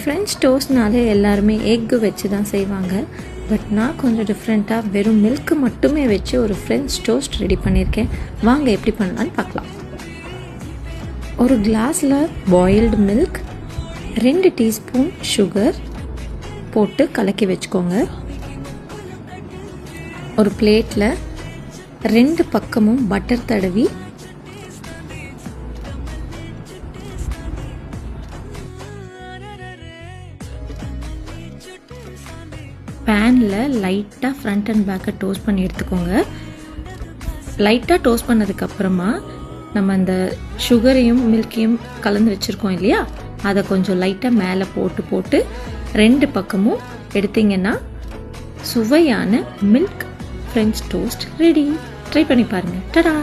French டோஸ்ட்னாலே எல்லாருமே egg வச்சு தான் செய்வாங்க. பட் நான் கொஞ்சம் டிஃப்ரெண்ட்டாக வெறும் மில்க்கு மட்டுமே வச்சு ஒரு ஃப்ரெஞ்ச் டோஸ்ட் ரெடி பண்ணியிருக்கேன். வாங்க எப்படி பண்ணலான்னு பார்க்கலாம். ஒரு கிளாஸில் பாயில்டு மில்க், 2 டீஸ்பூன் சுகர் போட்டு கலக்கி வச்சுக்கோங்க. ஒரு பிளேட்டில் 2 பக்கமும் பட்டர் தடவி பேனில் லைட்டாக ஃப்ரண்ட் அண்ட் பேக்கை டோஸ்ட் பண்ணி எடுத்துக்கோங்க. லைட்டாக டோஸ்ட் பண்ணதுக்கப்புறமா நம்ம அந்த சுகரையும் மில்கையும் கலந்து வச்சுருக்கோம் இல்லையா, அதை கொஞ்சம் லைட்டாக மேலே போட்டு 2 பக்கமும் எடுத்திங்கன்னா சுவையான milk French toast ready. Try பண்ணி பாருங்கள். டடா!